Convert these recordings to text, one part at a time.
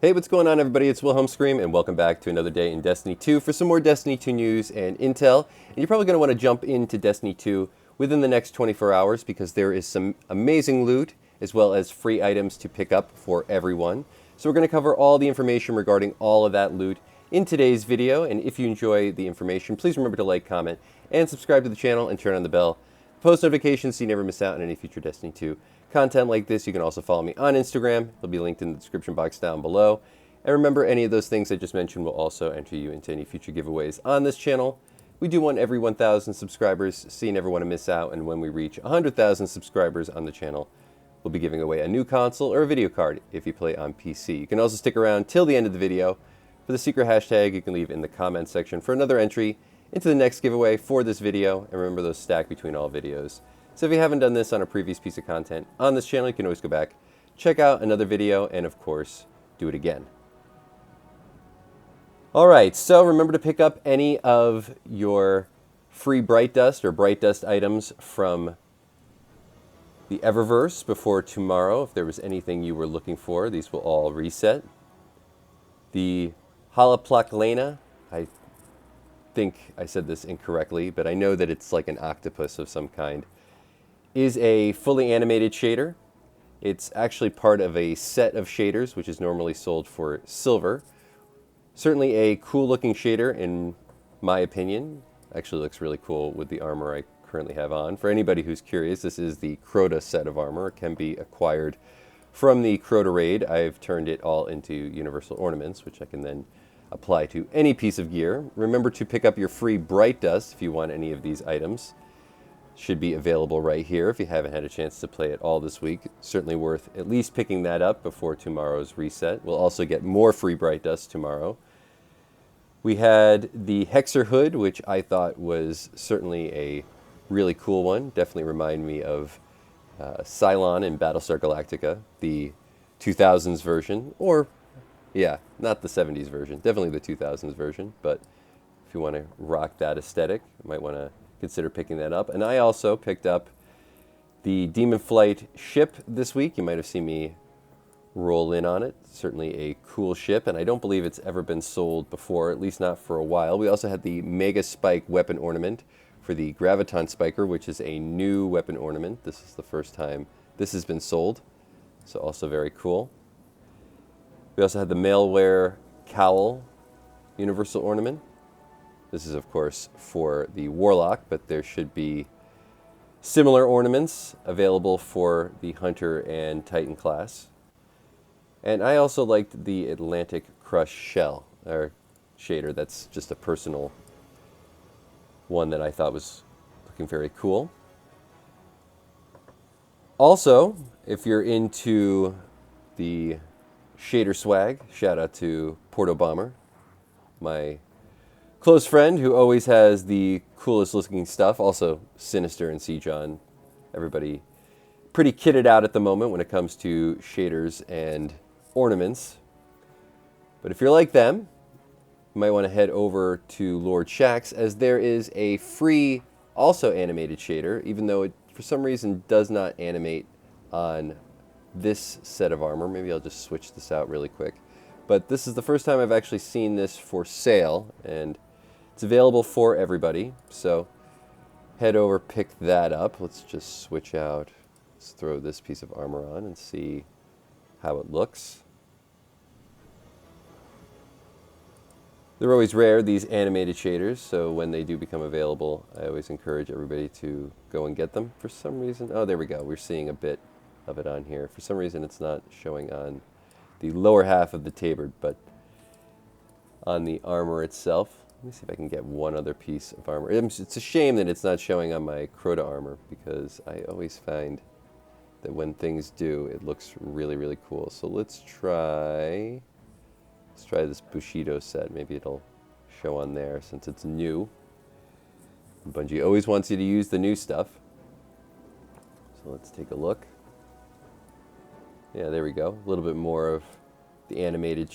Hey, what's going on, everybody? It's Wilhelm Scream, and welcome back to another day in Destiny 2 for some more Destiny 2 news and intel. And you're probably going to want to jump into Destiny 2 within the next 24 hours because there is some amazing loot as well as free items to pick up for everyone. So we're going to cover all the information regarding all of that loot in today's video. And if you enjoy the information, please remember to like, comment, and subscribe to the channel and turn on the bell. Post notifications so you never miss out on any future Destiny 2 content like this. You can also follow me on Instagram. It'll be linked in the description box down below. And remember, any of those things I just mentioned will also enter you into any future giveaways on this channel. We do want every 1,000 subscribers, so you never want to miss out. And when we reach 100,000 subscribers on the channel, we'll be giving away a new console or a video card if you play on PC. You can also stick around till the end of the video for the secret hashtag you can leave in the comments section for another entry into the next giveaway for this video. And remember, those stack between all videos. So if you haven't done this on a previous piece of content on this channel, you can always go back, check out another video, and of course, do it again. Alright, so remember to pick up any of your free Bright Dust or Bright Dust items from the Eververse before tomorrow. If there was anything you were looking for, these will all reset. The Holoplaklena, I think I said this incorrectly, but I know that it's like an octopus of some kind, is a fully animated shader. It's actually part of a set of shaders, which is normally sold for silver. Certainly a cool looking shader in my opinion. Actually looks really cool with the armor I currently have on. For anybody who's curious, this is the Crota set of armor. It can be acquired from the Crota raid. I've turned it all into universal ornaments, which I can then apply to any piece of gear. Remember to pick up your free Bright Dust if you want any of these items. Should be available right here if you haven't had a chance to play it all this week. Certainly worth at least picking that up before tomorrow's reset. We'll also get more free Bright Dust tomorrow. We had the Hexer Hood, which I thought was certainly a really cool one. Definitely remind me of Cylon in Battlestar Galactica, the 2000s version. Or, yeah, not the 70s version. Definitely the 2000s version. But if you want to rock that aesthetic, you might want to consider picking that up. And I also picked up the Demon Flight ship this week. You might have seen me roll in on it. Certainly a cool ship, and I don't believe it's ever been sold before, at least not for a while. We also had the Mega Spike weapon ornament for the Graviton Spiker, which is a new weapon ornament. This is the first time this has been sold, so also very cool. We also had the Maleware Cowl universal ornament. This is, of course, for the Warlock, but there should be similar ornaments available for the Hunter and Titan class. And I also liked the Atlantic Crush shell, or shader. That's just a personal one that I thought was looking very cool. Also, if you're into the shader swag, shout out to Porto Bomber, my close friend who always has the coolest looking stuff. Also Sinister and C-John. Everybody pretty kitted out at the moment when it comes to shaders and ornaments. But if you're like them, you might want to head over to Lord Shaxx, as there is a free also animated shader, even though it for some reason does not animate on this set of armor. Maybe I'll just switch this out really quick. But this is the first time I've actually seen this for sale, and it's available for everybody. So head over, pick that up. Let's just switch out. Let's throw this piece of armor on and see how it looks. They're always rare, these animated shaders, so when they do become available, I always encourage everybody to go and get them. For some reason, oh, there we go. We're seeing a bit of it on here. For some reason, it's not showing on the lower half of the tabard, but on the armor itself. Let me see if I can get one other piece of armor. It's a shame that it's not showing on my Crota armor, because I always find that when things do, it looks really, really cool. So let's try this Bushido set. Maybe it'll show on there since it's new. Bungie always wants you to use the new stuff. So let's take a look. Yeah, there we go. A little bit more of the animated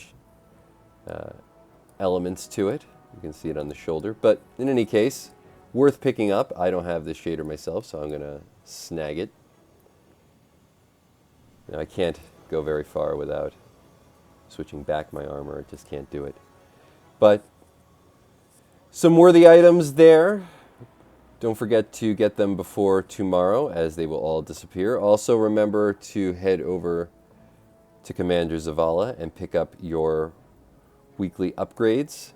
elements to it. You can see it on the shoulder. But in any case, worth picking up. I don't have this shader myself, so I'm going to snag it. Now, I can't go very far without switching back my armor, I just can't do it. But some worthy items there. Don't forget to get them before tomorrow, as they will all disappear. Also remember to head over to Commander Zavala and pick up your weekly upgrades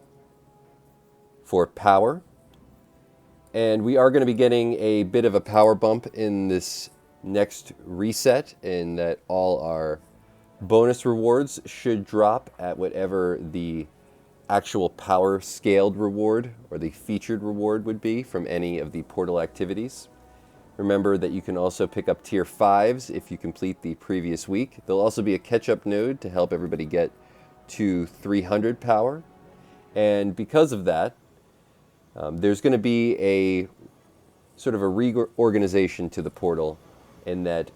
for power. And we are going to be getting a bit of a power bump in this next reset, in that all our bonus rewards should drop at whatever the actual power scaled reward or the featured reward would be from any of the portal activities. Remember that you can also pick up tier 5s if you complete the previous week. There'll also be a catch-up node to help everybody get to 300 power. And because of that, there's going to be a sort of a reorganization to the portal, in that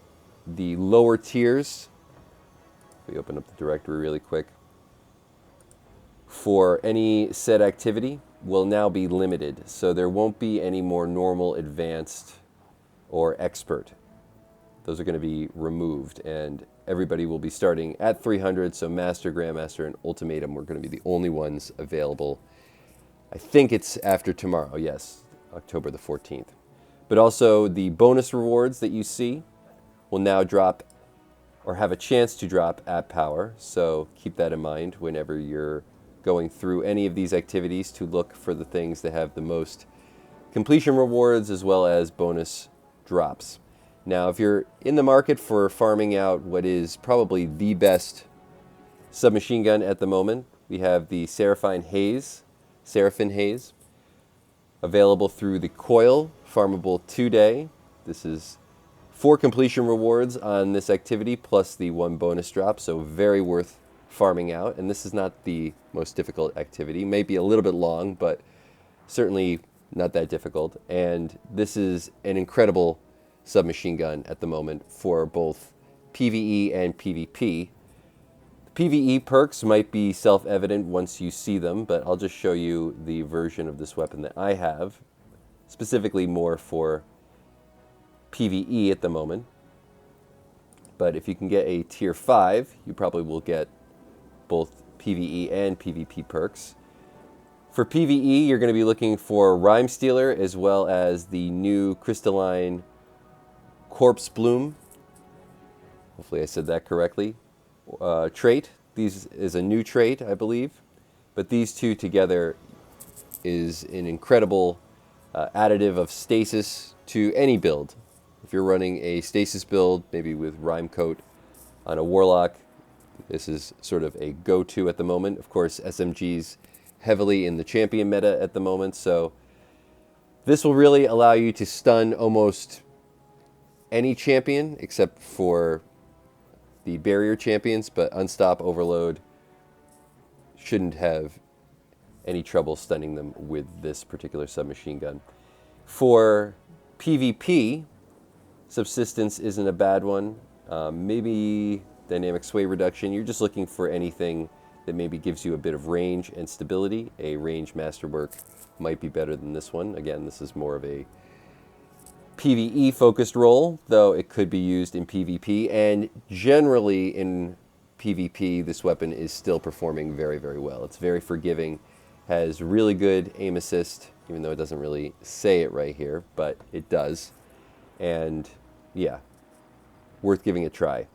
the lower tiers, we open up the directory really quick, for any set activity will now be limited. So there won't be any more normal, advanced, or expert. Those are going to be removed, and everybody will be starting at 300. So Master, Grandmaster, and Ultimatum are going to be the only ones available. I think it's after tomorrow, yes, October the 14th. But also the bonus rewards that you see will now drop, or have a chance to drop, at power. So keep that in mind whenever you're going through any of these activities, to look for the things that have the most completion rewards as well as bonus drops. Now, if you're in the market for farming out what is probably the best submachine gun at the moment, we have the Seraphine Haze, available through the Coil, farmable today. This is 4 completion rewards on this activity, plus the 1 bonus drop, so very worth farming out. And this is not the most difficult activity. Maybe a little bit long, but certainly not that difficult. And this is an incredible submachine gun at the moment for both PvE and PvP. The PvE perks might be self-evident once you see them, but I'll just show you the version of this weapon that I have, specifically more for PvE at the moment. But if you can get a tier 5, you probably will get both PvE and PvP perks. For PvE, you're going to be looking for Rhyme Stealer, as well as the new Crystalline Corpse Bloom. Hopefully I said that correctly. Trait. These is a new trait, I believe. But these two together is an incredible additive of stasis to any build. If you're running a stasis build, maybe with Rhyme Coat on a Warlock, this is sort of a go-to at the moment. Of course, SMG's heavily in the champion meta at the moment, so this will really allow you to stun almost any champion except for the barrier champions, but Unstop, Overload shouldn't have any trouble stunning them with this particular submachine gun. For PvP, Subsistence isn't a bad one. Maybe Dynamic Sway Reduction. You're just looking for anything that maybe gives you a bit of range and stability. A range masterwork might be better than this one. Again, this is more of a PvE focused role, though it could be used in PvP, and generally in PvP this weapon is still performing very, very well. It's very forgiving, has really good aim assist, even though it doesn't really say it right here, but it does. And yeah, worth giving a try.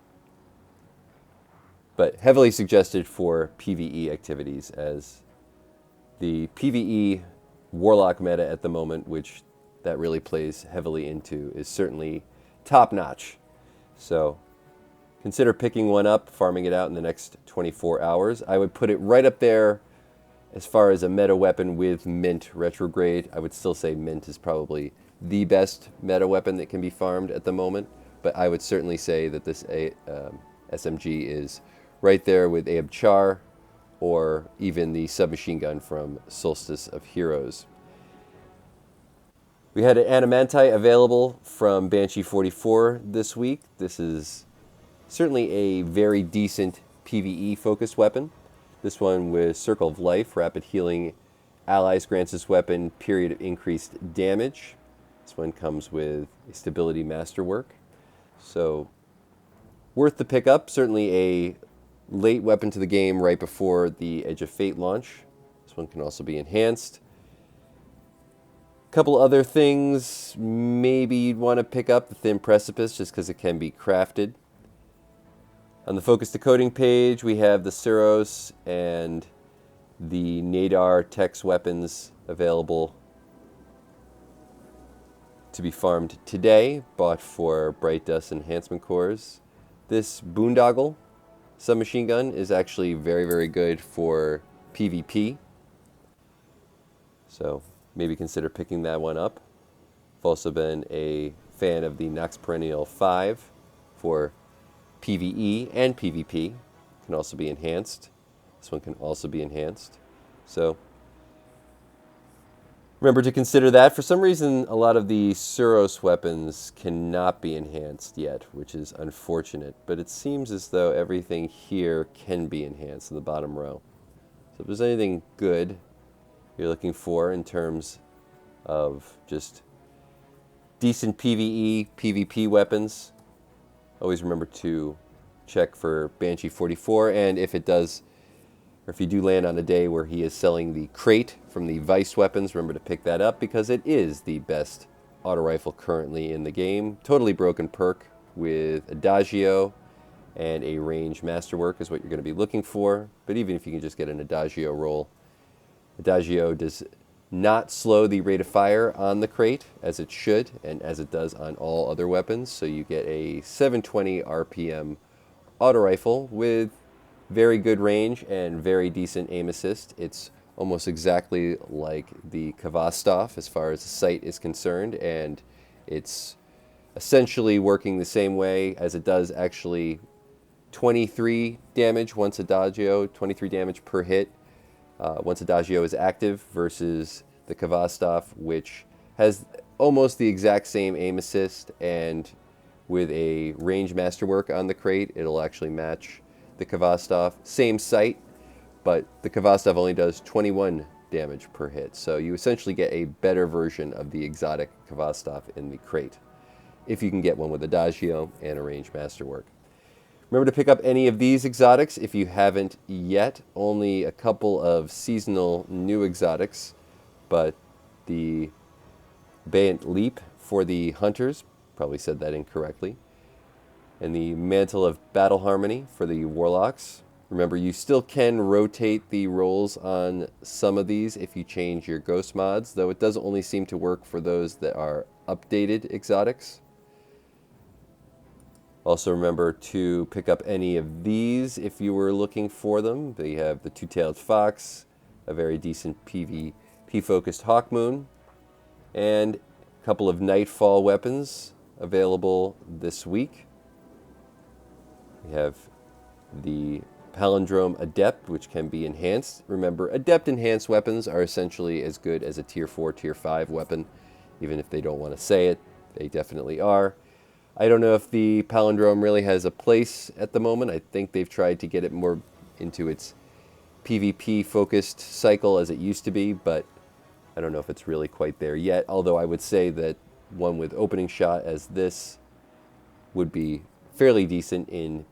But heavily suggested for PvE activities, as the PvE Warlock meta at the moment, which that really plays heavily into, is certainly top-notch. So consider picking one up, farming it out in the next 24 hours. I would put it right up there as far as a meta weapon with Mint Retrograde. I would still say Mint is probably the best meta weapon that can be farmed at the moment, but I would certainly say that this SMG is right there with Aeb Char, or even the submachine gun from Solstice of Heroes. We had an Adamantite available from Banshee 44 this week. This is certainly a very decent PvE-focused weapon. This one with Circle of Life, rapid healing allies, grants this weapon period of increased damage. This one comes with a stability masterwork. So worth the pickup, certainly a late weapon to the game right before the Edge of Fate launch. This one can also be enhanced. A couple other things maybe you'd want to pick up: the Thin Precipice, just because it can be crafted. On the Focus Decoding page, we have the Suros and the Nadar Tex weapons available to be farmed today, bought for Bright Dust Enhancement Cores. This Boondoggle submachine gun is actually very, very good for PvP, so maybe consider picking that one up. I've also been a fan of the Nox Perennial 5 for PvE and PvP. Can also be enhanced. This one can also be enhanced. So remember to consider that. For some reason, a lot of the Suros weapons cannot be enhanced yet, which is unfortunate. But it seems as though everything here can be enhanced in the bottom row. So if there's anything good you're looking for in terms of just decent PvE, PvP weapons, always remember to check for Banshee 44, and if it does, or if you do land on a day where he is selling the crate from the Vice weapons, remember to pick that up because it is the best auto rifle currently in the game. Totally broken perk with Adagio and a range masterwork is what you're going to be looking for, but even if you can just get an Adagio roll, Adagio does not slow the rate of fire on the crate as it should and as it does on all other weapons, so you get a 720 RPM auto rifle with very good range and very decent aim assist. It's almost exactly like the Kvastov as far as the sight is concerned, and it's essentially working the same way as it does actually 23 damage once Adagio, 23 damage per hit once Adagio is active, versus the Kvastov, which has almost the exact same aim assist, and with a range masterwork on the crate, it'll actually match the Kvastov. Same sight, but the Kvastov only does 21 damage per hit. So you essentially get a better version of the exotic Kvastov in the crate, if you can get one with Adagio and a range masterwork. Remember to pick up any of these exotics if you haven't yet. Only a couple of seasonal new exotics, but the Bayant Leap for the Hunters, probably said that incorrectly, and the Mantle of Battle Harmony for the Warlocks. Remember, you still can rotate the rolls on some of these if you change your ghost mods, though it does only seem to work for those that are updated exotics. Also remember to pick up any of these if you were looking for them. They have the Two-Tailed Fox, a very decent PvP-focused Hawkmoon, and a couple of Nightfall weapons available this week. We have the Palindrome Adept, which can be enhanced. Remember, Adept enhanced weapons are essentially as good as a Tier 4, Tier 5 weapon. Even if they don't want to say it, they definitely are. I don't know if the Palindrome really has a place at the moment. I think they've tried to get it more into its PvP-focused cycle as it used to be, but I don't know if it's really quite there yet, although I would say that one with opening shot as this would be fairly decent in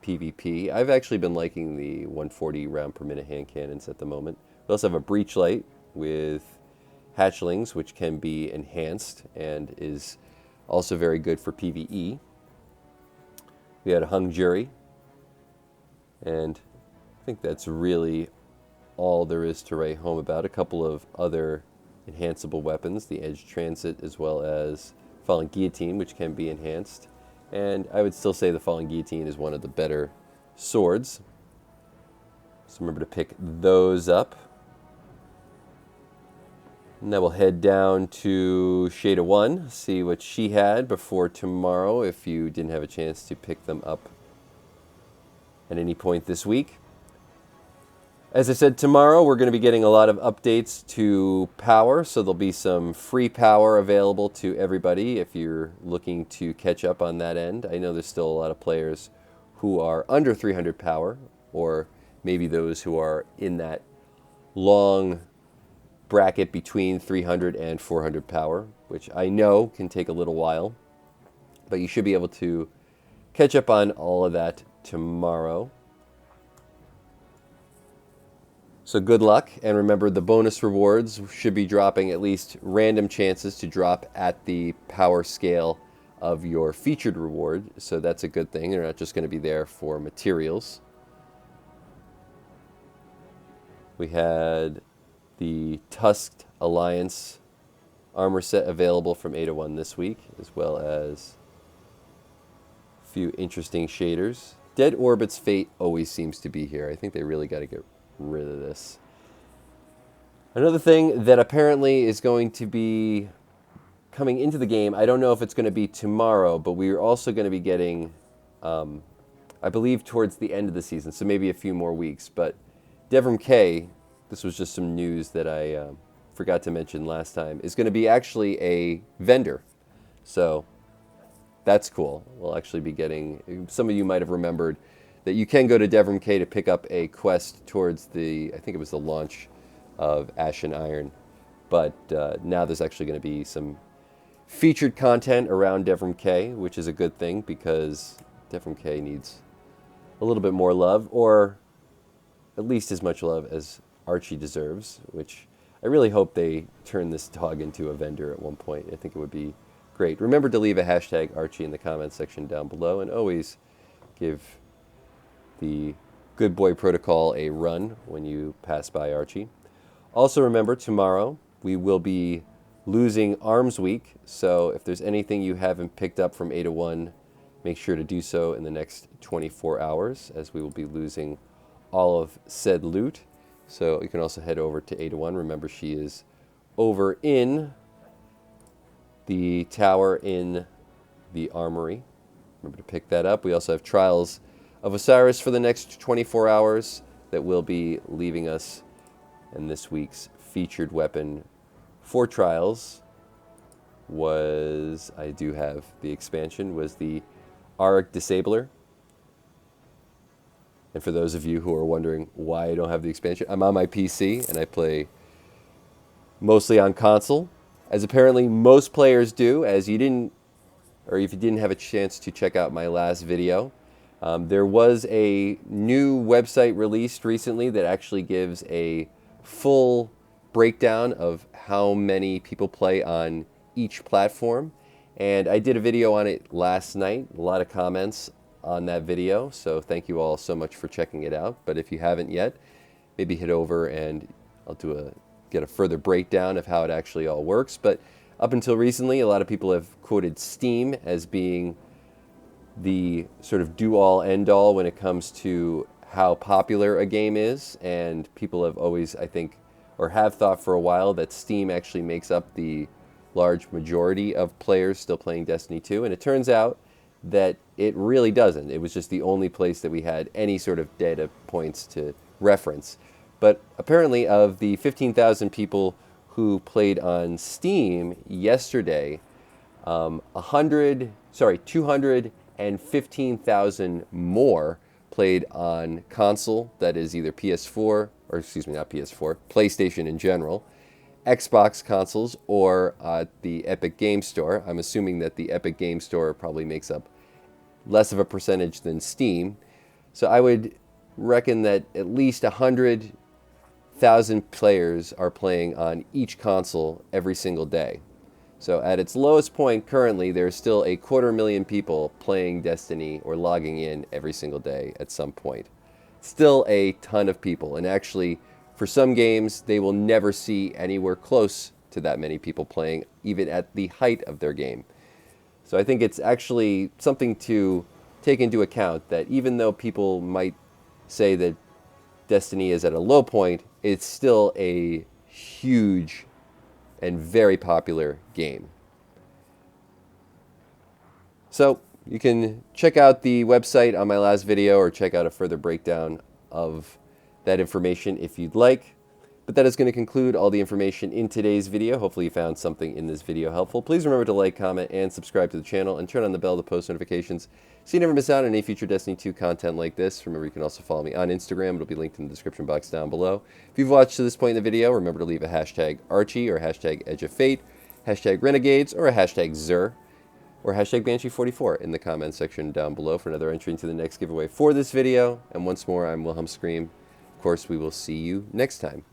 PvP. I've actually been liking the 140 round per minute hand cannons at the moment. We also have a Breachlight with hatchlings, which can be enhanced and is also very good for PvE. We had a Hung Jury, and I think that's really all there is to write home about. A couple of other enhanceable weapons, the Edge Transit as well as Fallen Guillotine, which can be enhanced. And I would still say the Fallen Guillotine is one of the better swords. So remember to pick those up. And then we'll head down to Shada 1, see what she had before tomorrow if you didn't have a chance to pick them up at any point this week. As I said, tomorrow we're going to be getting a lot of updates to power, so there'll be some free power available to everybody if you're looking to catch up on that end. I know there's still a lot of players who are under 300 power, or maybe those who are in that long bracket between 300 and 400 power, which I know can take a little while, but you should be able to catch up on all of that tomorrow. So good luck, and remember the bonus rewards should be dropping at least random chances to drop at the power scale of your featured reward, so that's a good thing. They're not just going to be there for materials. We had the Tusked Alliance armor set available from 801 this week, as well as a few interesting shaders. Dead Orbit's fate always seems to be here. I think they really got to get rid of this. Another thing that apparently is going to be coming into the game, I don't know if it's going to be tomorrow, but we're also going to be getting, I believe, towards the end of the season, so maybe a few more weeks. But Devrim K, this was just some news that I forgot to mention last time, is going to be actually a vendor. So that's cool. We'll actually be getting, some of you might have remembered that you can go to Devrim K to pick up a quest towards the, I think it was the launch of Ashen Iron. But now there's actually going to be some featured content around Devrim K, which is a good thing because Devrim K needs a little bit more love, or at least as much love as Archie deserves, which I really hope they turn this dog into a vendor at one point. I think it would be great. Remember to leave a hashtag Archie in the comments section down below, and always give the Good Boy Protocol a run when you pass by Archie. Also remember, tomorrow we will be losing Arms Week, so if there's anything you haven't picked up from 801, make sure to do so in the next 24 hours, as we will be losing all of said loot. So you can also head over to 801. Remember, she is over in the tower in the armory. Remember to pick that up. We also have Trials of Osiris for the next 24 hours that will be leaving us. And this week's featured weapon for Trials was, I do have the expansion, was the Auric Disabler. And for those of you who are wondering why I don't have the expansion, I'm on my PC and I play mostly on console, as apparently most players do, as you didn't, or if you didn't have a chance to check out my last video. There was a new website released recently that actually gives a full breakdown of how many people play on each platform. And I did a video on it last night, a lot of comments on that video, so thank you all so much for checking it out. But if you haven't yet, maybe head over and I'll get a further breakdown of how it actually all works. But up until recently, a lot of people have quoted Steam as being the sort of do-all, end-all when it comes to how popular a game is, and people have always, I think, or have thought for a while, that Steam actually makes up the large majority of players still playing Destiny 2, and it turns out that it really doesn't. It was just the only place that we had any sort of data points to reference. But apparently, of the 15,000 people who played on Steam yesterday, 215,000 more played on console, that is either PS4, or excuse me, not PS4, PlayStation in general, Xbox consoles, or the Epic Game Store. I'm assuming that the Epic Game Store probably makes up less of a percentage than Steam. So I would reckon that at least 100,000 players are playing on each console every single day. So at its lowest point currently, there's still 250,000 people playing Destiny or logging in every single day at some point. Still a ton of people, and actually for some games they will never see anywhere close to that many people playing, even at the height of their game. So I think it's actually something to take into account, that even though people might say that Destiny is at a low point, it's still a huge and very popular game. So you can check out the website on my last video, or check out a further breakdown of that information if you'd like. But that is going to conclude all the information in today's video. Hopefully you found something in this video helpful. Please remember to like, comment, and subscribe to the channel, and turn on the bell to post notifications so you never miss out on any future Destiny 2 content like this. Remember, you can also follow me on Instagram. It'll be linked in the description box down below. If you've watched to this point in the video, remember to leave a hashtag Archie, or hashtag Edge of Fate, hashtag Renegades, or a hashtag Zer, or hashtag Banshee44 in the comments section down below for another entry into the next giveaway for this video. And once more, I'm Wilhelm Scream. course, we will see you next time.